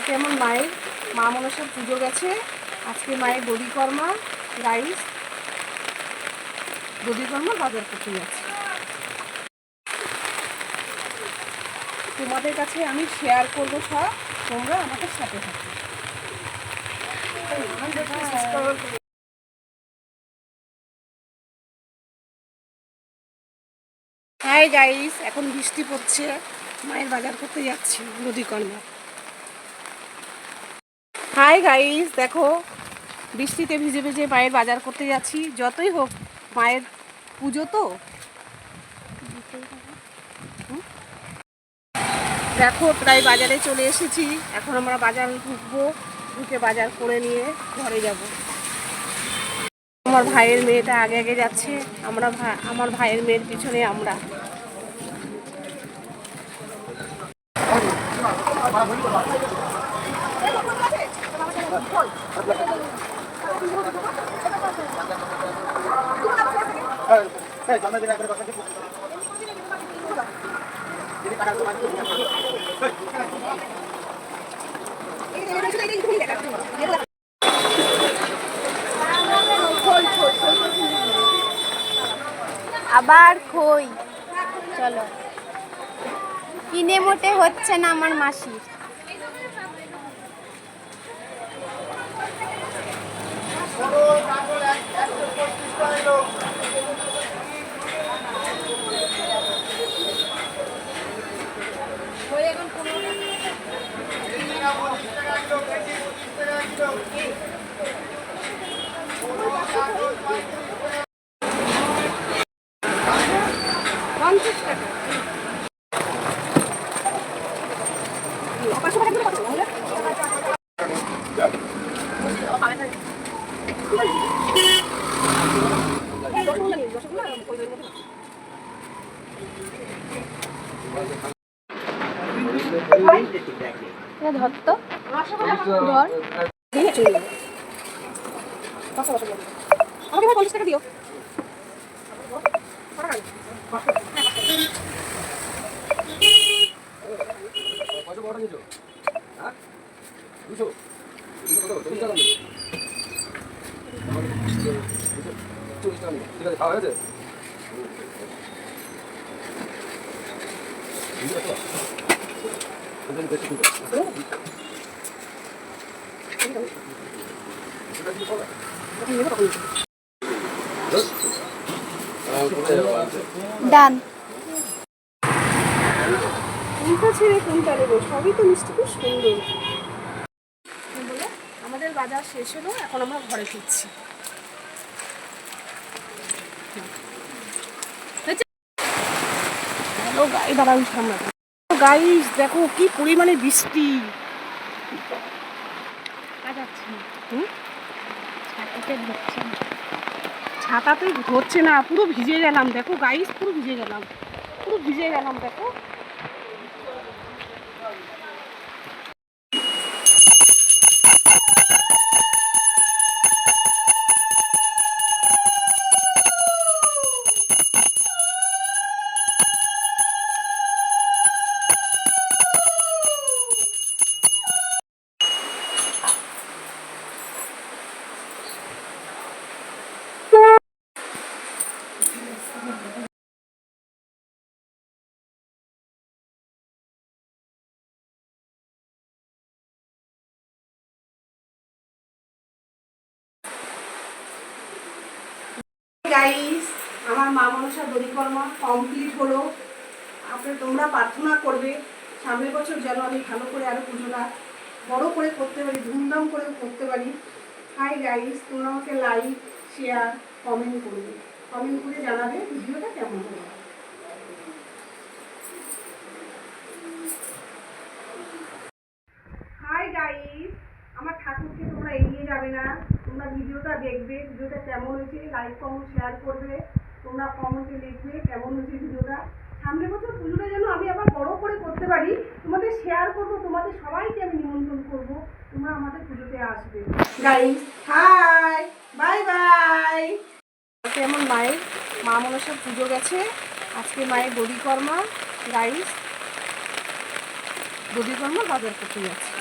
যেমন মায়ের মা মনসার পুজো গেছে, আজকে মায়ের দধিকর্মা রাইস দধিকর্মা বাজার করতে যাচ্ছি। তোমাদের কাছে আমি শেয়ার করব সব, তোমরা আমাদের সাথে থাকো। হাই গাইস, এখন বৃষ্টি পড়ছে, মায়ের বাজার করতে যাচ্ছি দধিকর্মা। হাই গাইস, দেখো বৃষ্টিতে ভিজে ভিজে মায়ের বাজার করতে যাচ্ছি। যতই হোক মায়ের পুজো তো। দেখো প্রায় বাজারে চলে এসেছি, এখন আমরা বাজারে ঢুকবো, ঢুকে বাজার করে নিয়ে ঘরে যাব। আমার ভাইয়ের মেয়েটা আগে আগে যাচ্ছে, আমার ভাইয়ের মেয়ের পিছনে আমরা। আবার খই, চলো। কিনে মোটে হচ্ছে না আমার মাসির। ধরতো ধর, আমাকে 50 টাকা দিও। ডান। কোনটা ছেড়ে কোনটা নেবো, সবই তো মিষ্টি খুব সুন্দর। বলে আমাদের বাজার শেষ হলো, এখন আমরা ঘরে ফিরছি। হ্যালো গাই, দাঁড়াও সামনে। গাইস দেখো কি পরিমাণে বৃষ্টি। ছাতাতে ধরছে না, পুরো ভিজে গেলাম। দেখো গাইস, পুরো ভিজে গেলাম, পুরো ভিজে গেলাম। দেখো গাইস, আমার মা মনসা দধিকর্মা কমপ্লিট হলো। তোমরা প্রার্থনা করবে সামনের বছর যেন আমি ভালো করে আরো পুজোটা বড় করে করতে পারি, ধুমধাম করে করতে পারি। হাই গাইস, তোমরা আমাকে লাইক, শেয়ার, কমেন্ট করবে, কমেন্ট করে জানাবে ভিডিওটা কেমন হলো। হাই গাইস, আমার ঠাকুরকে তোমরা এগিয়ে যাবে না, তোমরা ভিডিওটা দেখবে, ভিডিওটা কেমন হয়েছে লাইক কমেন্ট শেয়ার করবে, তোমরা কমেন্টে লিখবে কেমন হয়েছে ভিডিওটা। সামনের বছর পুজোটা যেন আমি আবার বড় করে করতে পারি, তোমাদের শেয়ার করবো, তোমাদের সবাইকে আমি নিমন্ত্রণ করবো, তোমরা আমাদের পুজোতে আসবে। Guys hi, bye bye. যেমন মায়ের মা মনসার পুজো গেছে, আজকে মায়ের দধিকর্মা রাইস দধিকর্মা বাজার করতে যাচ্ছি।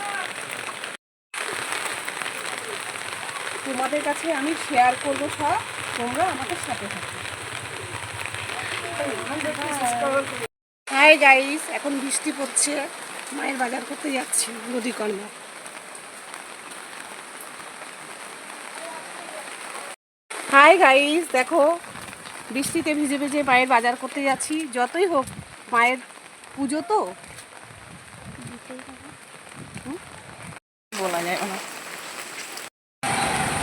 তোমাদের কাছে আমি শেয়ার করবো সব, তোমরা আমাদের সাথে থাকো। হাই গাইস, এখন বৃষ্টি পড়ছে, মায়ের বাজার করতে যাচ্ছি নদী কর্নার। হাই গাইস, দেখো বৃষ্টিতে ভিজে ভিজে মায়ের বাজার করতে যাচ্ছি। যতই হোক মায়ের পুজো তো বলা যায় না।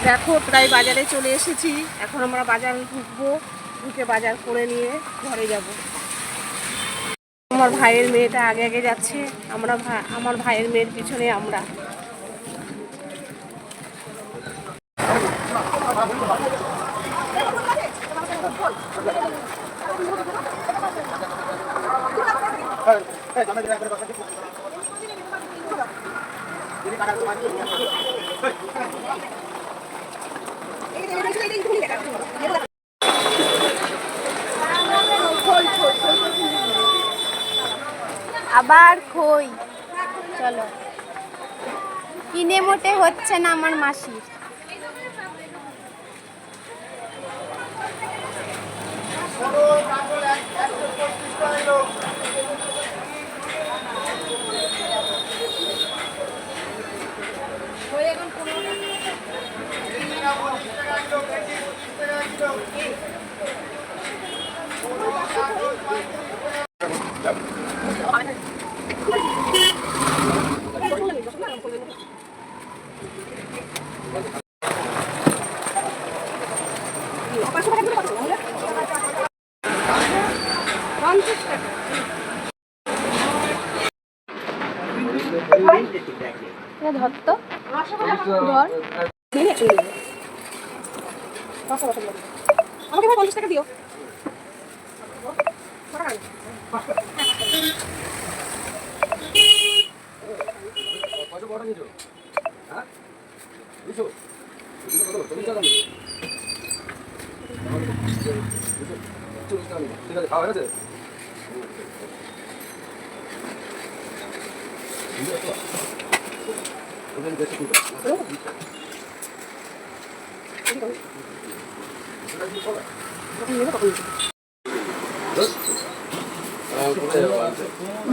দেখো প্রায় বাজারে চলে এসেছি, এখন আমরা বাজারে ঢুকবো, ঢুকে বাজার করে নিয়ে ঘরে যাব। আমার ভাইয়ের মেয়েটা আগে আগে যাচ্ছে, আমার ভাইয়ের মেয়ের পিছনে আমরা। আবার খই, চলো। কিনে মোটে হচ্ছে না আমার মাসির। ধরতো ধর, আমাকে ভাই 50 টাকা দিও। ঠিক আছে, খাওয়া হয়েছে?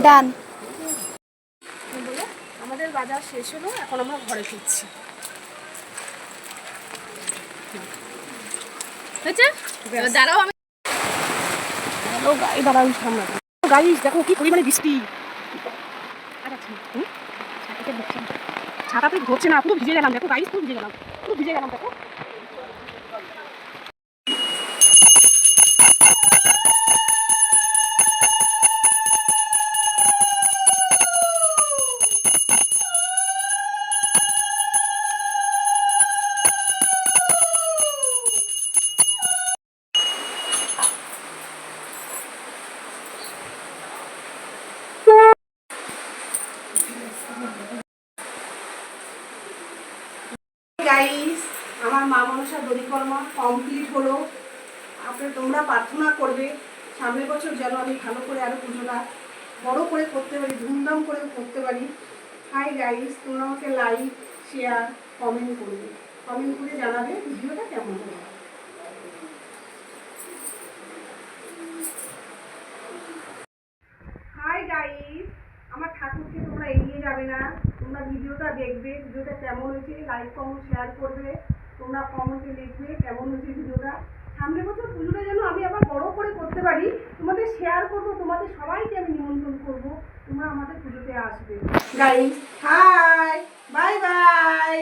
ডান। আমাদের বাজার শেষ হলো, এখন আমরা ঘরে ফিরছি। দাঁড়াও, আমি গাড়ি দাঁড়াও সামনে। গাইস দেখো কি পরিমাণে বৃষ্টি। ছাতাতে ধরছে না, পুরো ভিজে গেলাম। দেখো গাইস, পুরো ভিজে গেলাম, পুরো ভিজে গেলাম। দেখো গাইস, আমার মা মনসা দড়িকর্মা কমপ্লিট হলো। তোমরা প্রার্থনা করবে সামনের বছর যেন আমি ভালো করে আরো পুজোটা বড় করে করতে পারি, ধুমধাম করে করতে পারি। হাই গাইস, তোমরা আমাকে লাইক, শেয়ার, কমেন্ট করবে, কমেন্ট করে জানাবে ভিডিওটা কেমন হলো। হাই গাইস, আমার ঠাকুরকে তোমরা এগিয়ে যাবে না, তোমরা ভিডিওটা দেখবে, ভিডিওটা কেমন হয়েছে লাইক কমেন্ট শেয়ার করবে, তোমরা কমেন্টে লিখবে কেমন হয়েছে ভিডিওটা। সামনের বছর পুজোটা যেন আমি আবার বড় করে করতে পারি, তোমাদের শেয়ার করবো, তোমাদের সবাইকে আমি নিমন্ত্রণ করবো, তোমরা আমাদের পুজোতে আসবে। Guys hi, bye bye.